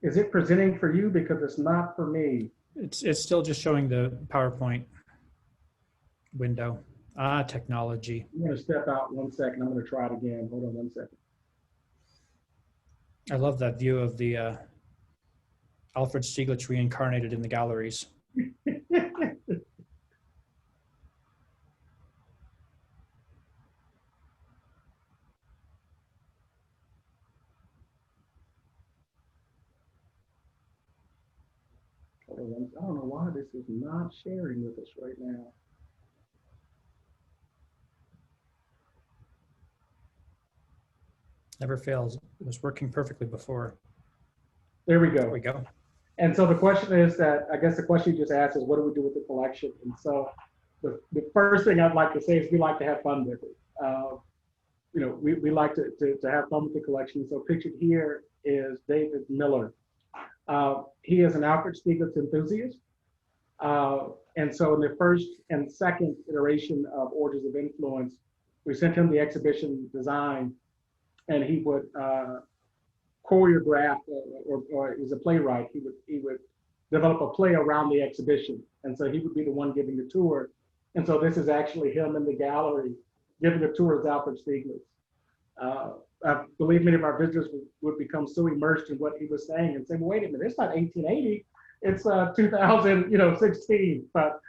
[SPEAKER 3] Is it presenting for you? Because it's not for me.
[SPEAKER 2] It's still just showing the PowerPoint window. Technology.
[SPEAKER 3] I'm going to step out 1 second. I'm going to try it again. Hold on 1 second.
[SPEAKER 2] I love that view of the Alfred Stieglitz reincarnated in the galleries.
[SPEAKER 3] I don't know why this is not sharing with us right now.
[SPEAKER 2] Never fails. It was working perfectly before.
[SPEAKER 3] There we go.
[SPEAKER 2] There we go.
[SPEAKER 3] And so the question is that, I guess the question you just asked is, what do we do with the collection? And so the first thing I'd like to say is we like to have fun with it. You know, we like to have fun with the collection. So pictured here is David Miller. He is an Alfred Stieglitz enthusiast. And so in the first and second iteration of Origins of Influence, we sent him the exhibition design, and he would choreograph, or he's a playwright, he would develop a play around the exhibition. And so he would be the one giving the tour. And so this is actually him in the gallery giving a tour as Alfred Stieglitz. I believe many of our visitors would become so immersed in what he was saying and say, well, wait a minute, it's not 1880, it's 2016. But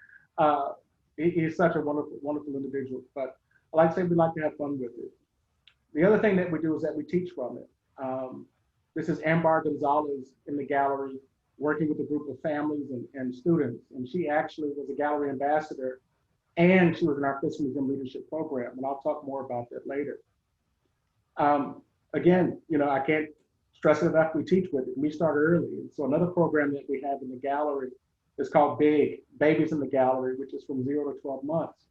[SPEAKER 3] he's such a wonderful, wonderful individual. But I like to say we like to have fun with it. The other thing that we do is that we teach from it. This is Ambar Gonzalez in the gallery working with a group of families and students. And she actually was a gallery ambassador, and she was in our Fisk Museum Leadership Program. And I'll talk more about that later. Again, you know, I can't stress it enough, we teach with it. We start early. And so another program that we have in the gallery is called BIG, Babies in the Gallery, which is from 0 to 12 months.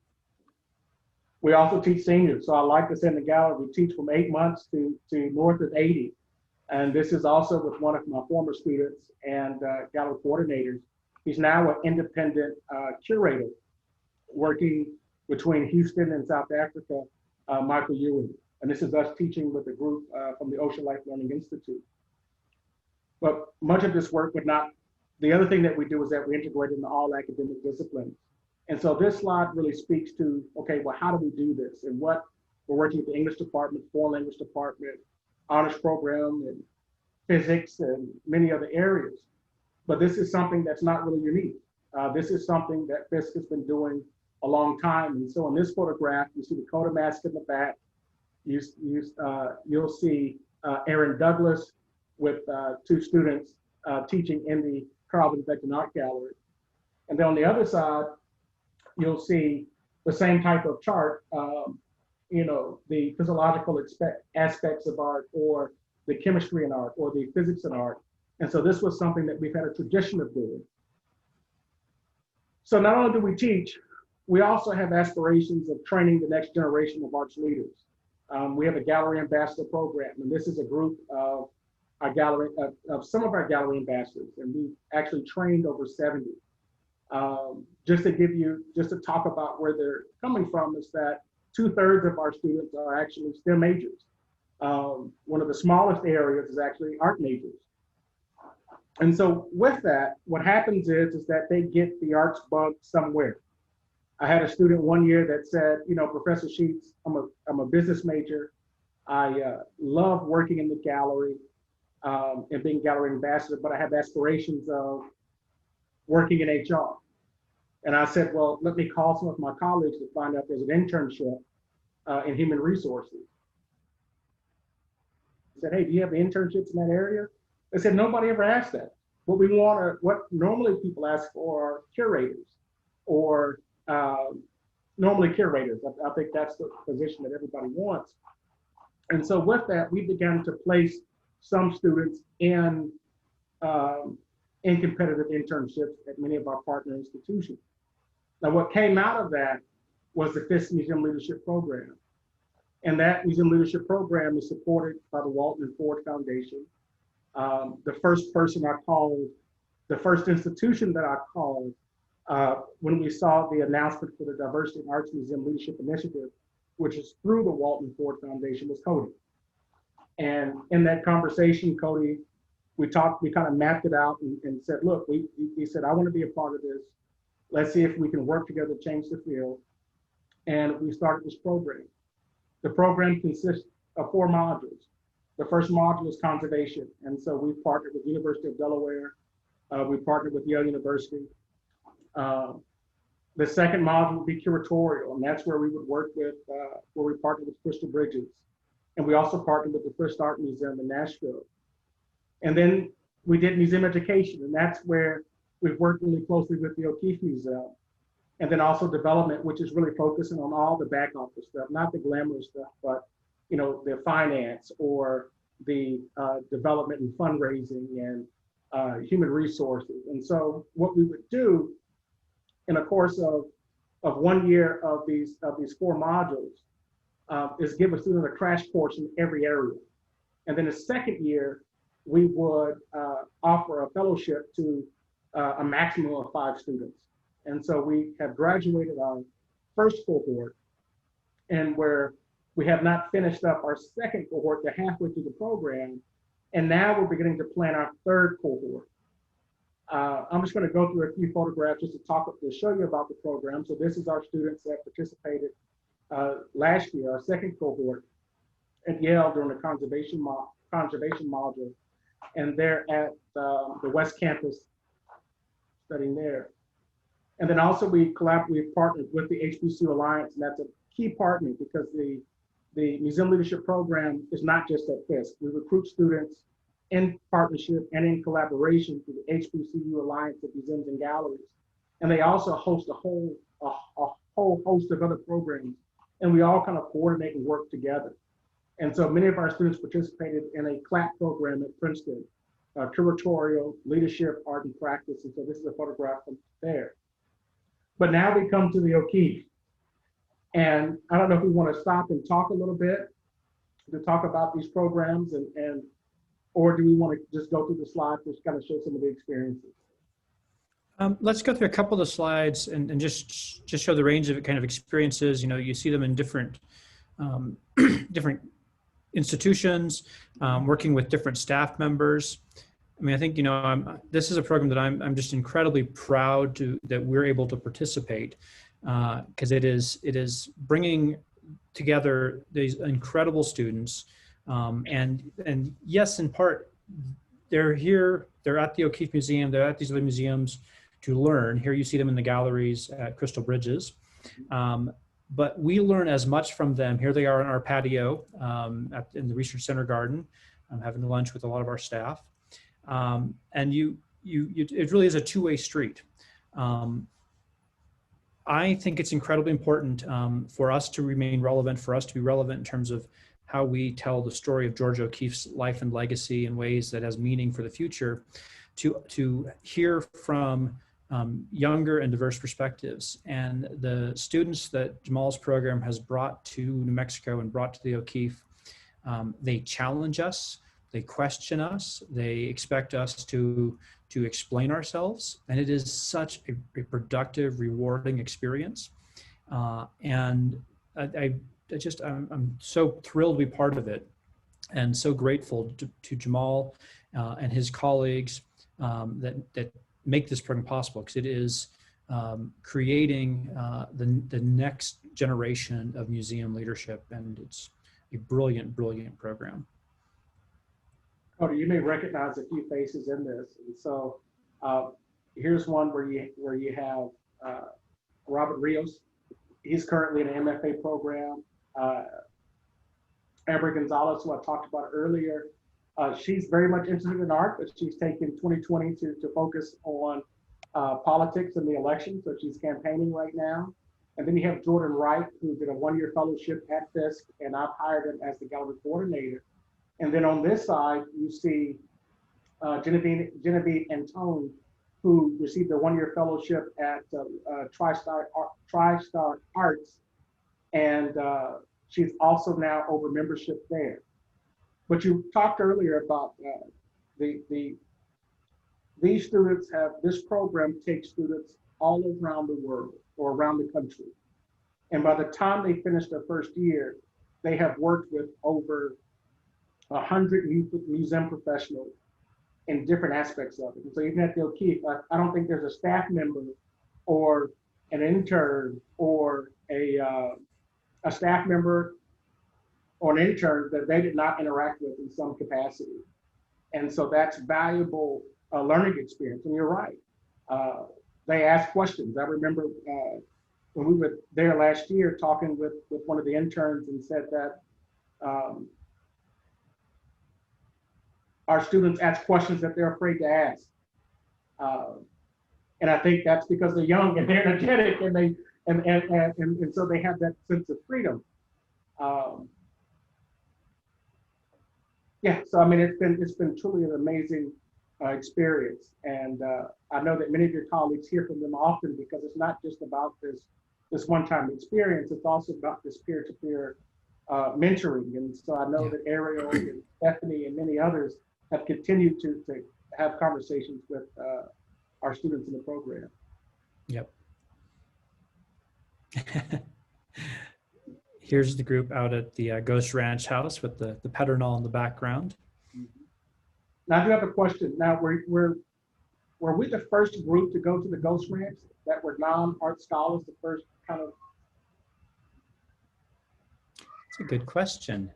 [SPEAKER 3] We also teach seniors. So I like to say in the gallery, we teach from 8 months to north of 80. And this is also with one of my former students and gallery coordinators. He's now an independent curator working between Houston and South Africa, Michael Ewing. And this is us teaching with a group from the Ocean Life Learning Institute. But much of this work would not, the other thing that we do is that we integrate into all academic disciplines. And so this slide really speaks to, okay, well, how do we do this? And what we're working with the English department, foreign language department, honors program, and physics, and many other areas. But this is something that's not really unique. This is something that Fisk has been doing a long time. And so in this photograph, you see the Cody mask in the back. You'll see Aaron Douglas with two students teaching in the Carl Beckton Art Gallery. And then on the other side, you'll see the same type of chart, you know, the physiological aspects of art, or the chemistry in art, or the physics in art. And so this was something that we've had a tradition of doing. So not only do we teach, we also have aspirations of training the next generation of arts leaders. We have a gallery ambassador program, and this is a group of our gallery, of some of our gallery ambassadors, and we've actually trained over 70. Just to talk about where they're coming from, is that 2/3 of our students are actually STEM majors. One of the smallest areas is actually art majors. And so with that, what happens is that they get the arts bug somewhere. I had a student one year that said, you know, Professor Sheats, I'm a business major. I love working in the gallery and being gallery ambassador, but I have aspirations of working in HR. And I said, well, let me call some of my colleagues to find out there's an internship in human resources. I said, hey, do you have internships in that area? They said, nobody ever asked that. What normally people ask for are curators, or normally curators. I think that's the position that everybody wants. And so with that, we began to place some students in competitive internships at many of our partner institutions. Now, what came out of that was the Fisk Museum Leadership Program. And that Museum Leadership Program is supported by the Walton and Ford Foundation. The first person I called, the first institution that I called when we saw the announcement for the Diversity in Arts Museum Leadership Initiative, which is through the Walton and Ford Foundation, was Cody. And in that conversation, Cody, we kind of mapped it out and said, look, he said, I want to be a part of this. Let's see if we can work together to change the field. And we started this program. The program consists of 4 modules. The first module is conservation. And so we partnered with the University of Delaware. We partnered with Yale University. The second module would be curatorial, and that's where we would work with, where we partnered with Crystal Bridges. And we also partnered with the Frisk Art Museum in Nashville. And then we did museum education, and that's where we've worked really closely with the O'Keeffe Museum. And then also development, which is really focusing on all the back office stuff, not the glamorous stuff, but you know, the finance or the development and fundraising and human resources. And so what we would do in a course of 1 year of these 4 modules is give a student a crash course in every area. And then the second year, we would offer a fellowship to a maximum of 5 students. And so we have graduated our first cohort, and where we have not finished up our second cohort. They're halfway through the program, and now we're beginning to plan our third cohort. I'm just going to go through a few photographs just to show you about the program. So this is our students that participated last year, our second cohort at Yale during the conservation module, and they're at the West Campus studying there. And then also we've partnered with the HBCU Alliance, and that's a key partner because the Museum Leadership Program is not just at Fisk. We recruit students in partnership and in collaboration through the HBCU Alliance of Museums and Galleries. And they also host a whole host of other programs, and we all kind of coordinate and work together. And so many of our students participated in a CLAP program at Princeton, curatorial, leadership, art, and practice. And so this is a photograph from there. But now we come to the O'Keeffe. And I don't know if we want to stop and talk a little bit to talk about these programs, or do we want to just go through the slides to kind of show some of the experiences?
[SPEAKER 2] Let's go through a couple of the slides and just show the range of kind of experiences. You know, you see them in different different institutions, working with different staff members. I mean, I think, you know, this is a program that I'm just incredibly proud that we're able to participate, because it is bringing together these incredible students, and yes, in part, they're here, they're at the O'Keeffe Museum, they're at these other museums to learn. Here you see them in the galleries at Crystal Bridges. But we learn as much from them. Here they are in our patio in the Research Center garden. I'm having lunch with a lot of our staff. And it really is a two-way street. I think it's incredibly important for us to remain relevant, for us to be relevant in terms of how we tell the story of Georgia O'Keeffe's life and legacy in ways that has meaning for the future, to hear from younger and diverse perspectives. And the students that Jamaal's program has brought to New Mexico and brought to the O'Keeffe, they challenge us, they question us, they expect us to explain ourselves. And it is such a productive, rewarding experience. And I'm so thrilled to be part of it, and so grateful to Jamaal and his colleagues that make this program possible, because it is creating the next generation of museum leadership, and it's a brilliant, brilliant program.
[SPEAKER 3] Cody, you may recognize a few faces in this, and so here's one where you have Robert Rios. He's currently in an MFA program. Amber Gonzalez, who I talked about earlier, she's very much interested in art, but she's taken 2020 to focus on politics and the election, so she's campaigning right now. And then you have Jordan Wright, who did a one-year fellowship at Fisk, and I've hired him as the gallery coordinator. And then on this side, you see Genevieve Antone, who received a one-year fellowship at TriStar Arts, and she's also now over membership there. But you talked earlier about these students this program takes students all around the world or around the country. And by the time they finish their first year, they have worked with over 100 museum professionals in different aspects of it. And so even at the O'Keeffe, I don't think there's a staff member or an intern or a staff member or an intern that they did not interact with in some capacity. And so that's valuable learning experience. And you're right. They ask questions. I remember when we were there last year talking with one of the interns, and said that our students ask questions that they're afraid to ask. And I think that's because they're young and they're energetic, and so they have that sense of freedom. Yeah, so I mean, it's been truly an amazing experience, and I know that many of your colleagues hear from them often, because it's not just about this one-time experience; it's also about this peer-to-peer mentoring. And so I know that Ariel and Stephanie and many others have continued to have conversations with our students in the program.
[SPEAKER 2] Yep. Here's the group out at the Ghost Ranch house with the Pedernal in the background.
[SPEAKER 3] Now I do have a question. Now, were we the first group to go to the Ghost Ranch that were non-art scholars, the first kind of?
[SPEAKER 2] That's a good question.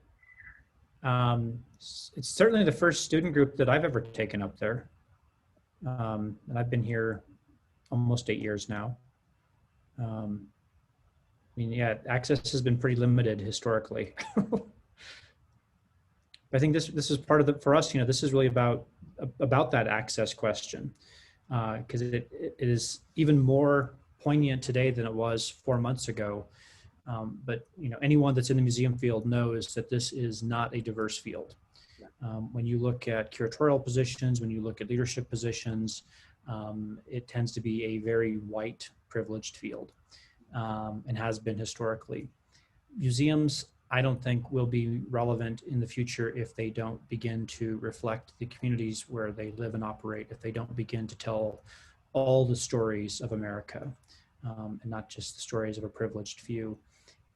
[SPEAKER 2] It's certainly the first student group that I've ever taken up there. And I've been here almost 8 years now. I mean, yeah, access has been pretty limited historically. I think this is part of for us, this is really about that access question, because it is even more poignant today than it was 4 months ago. But anyone that's in the museum field knows that this is not a diverse field. When you look at curatorial positions, when you look at leadership positions, it tends to be a very white, privileged field, and has been historically. Museums, I don't think, will be relevant in the future if they don't begin to reflect the communities where they live and operate, if they don't begin to tell all the stories of America, and not just the stories of a privileged few.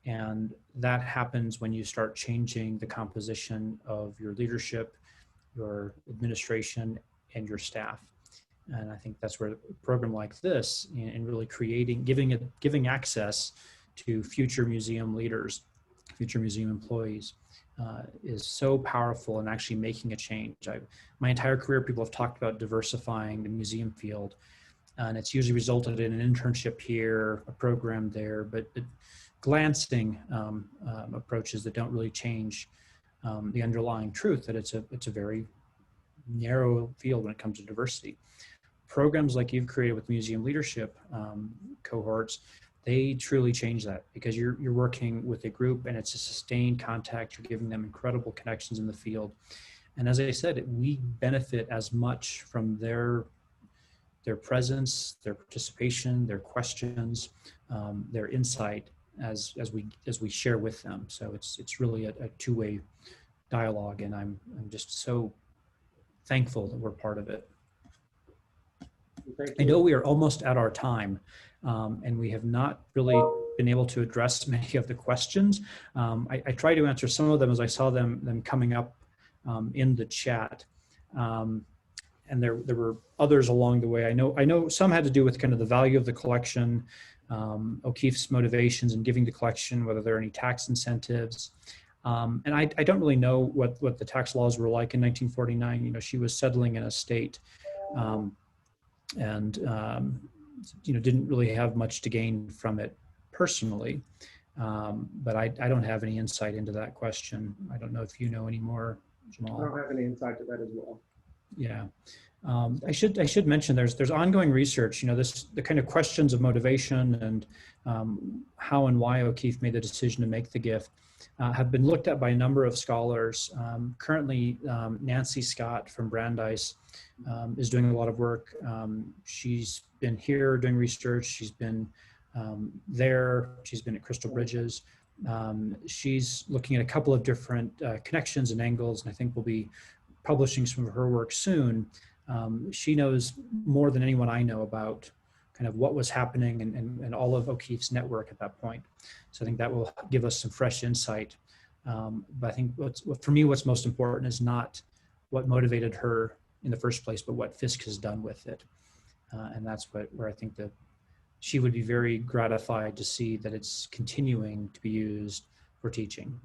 [SPEAKER 2] And that happens when you start changing the composition of your leadership, your administration, and your staff. And I think that's where a program like this, and really giving access to future museum leaders, future museum employees, is so powerful in actually making a change. My entire career, people have talked about diversifying the museum field, and it's usually resulted in an internship here, a program there, but glancing approaches that don't really change the underlying truth that it's a very narrow field when it comes to diversity. Programs like you've created with museum leadership cohorts, they truly change that, because you're working with a group and it's a sustained contact. You're giving them incredible connections in the field. And as I said, we benefit as much from their presence, their participation, their questions, their insight as we share with them. So it's really a two-way dialogue, and I'm just so thankful that we're part of it. I know we are almost at our time, and we have not really been able to address many of the questions. I tried to answer some of them as I saw them coming up in the chat. And there were others along the way. I know some had to do with kind of the value of the collection, O'Keeffe's motivations in giving the collection, whether there are any tax incentives. And I don't really know what the tax laws were like in 1949. You know, she was settling in a state, and you know, didn't really have much to gain from it personally. But I don't have any insight into that question. I don't know if you know any more, Jamaal.
[SPEAKER 3] I don't have any insight to that as well.
[SPEAKER 2] Yeah, I should mention there's ongoing research. You know, the kind of questions of motivation and how and why O'Keeffe made the decision to make the gift have been looked at by a number of scholars. Currently, Nancy Scott from Brandeis is doing a lot of work. She's been here doing research. She's been there. She's been at Crystal Bridges. She's looking at a couple of different connections and angles, and I think we'll be publishing some of her work soon. She knows more than anyone I know about kind of what was happening and all of O'Keeffe's network at that point. So I think that will give us some fresh insight. But I think for me, what's most important is not what motivated her in the first place, but what Fisk has done with it. And that's where I think that she would be very gratified to see that it's continuing to be used for teaching.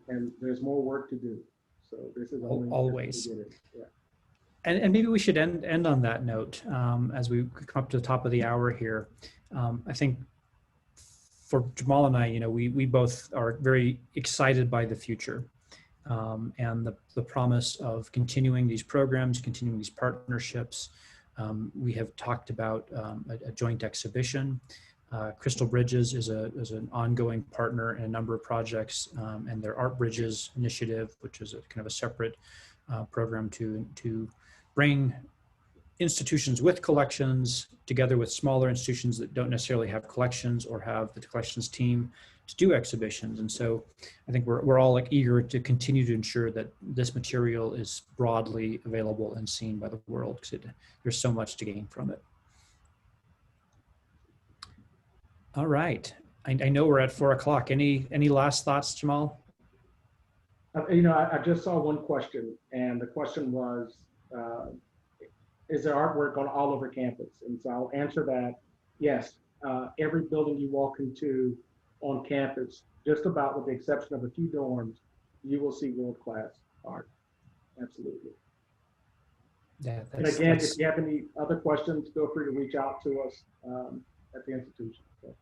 [SPEAKER 3] And there's more work to do. So this is only
[SPEAKER 2] always.
[SPEAKER 3] Yeah.
[SPEAKER 2] And maybe we should end on that note as we come up to the top of the hour here. I think for Jamaal and I, you know, we both are very excited by the future and the promise of continuing these programs, continuing these partnerships. We have talked about a joint exhibition. Crystal Bridges is an ongoing partner in a number of projects, and their Art Bridges initiative, which is a kind of a separate program to bring institutions with collections together with smaller institutions that don't necessarily have collections or have the collections team to do exhibitions. And so I think we're all like eager to continue to ensure that this material is broadly available and seen by the world, because there's so much to gain from it. All right. I know we're at 4 o'clock. Any last thoughts, Jamaal?
[SPEAKER 3] You know, I just saw one question, and the question was, is there artwork on all over campus? And so I'll answer that. Yes, every building you walk into on campus, just about with the exception of a few dorms, you will see world-class art. Absolutely.
[SPEAKER 2] Yeah,
[SPEAKER 3] and again, if you have any other questions, feel free to reach out to us at the institution. So.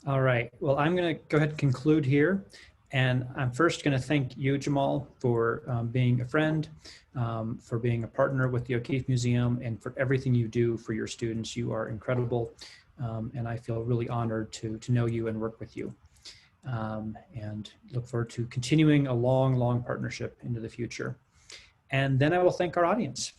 [SPEAKER 2] All right. Well, I'm going to go ahead and conclude here. And I'm first going to thank you, Jamaal, for being a friend, for being a partner with the O'Keeffe Museum, and for everything you do for your students. You are incredible. And I feel really honored to know you and work with you. And look forward to continuing a long, long partnership into the future. And then I will thank our audience.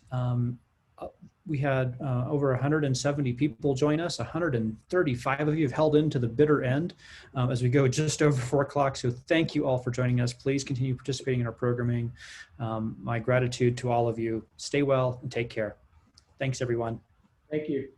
[SPEAKER 2] We had over 170 people join us. 135 of you have held into the bitter end as we go just over 4 o'clock. So thank you all for joining us. Please continue participating in our programming. My gratitude to all of you. Stay well and take care. Thanks, everyone.
[SPEAKER 3] Thank you.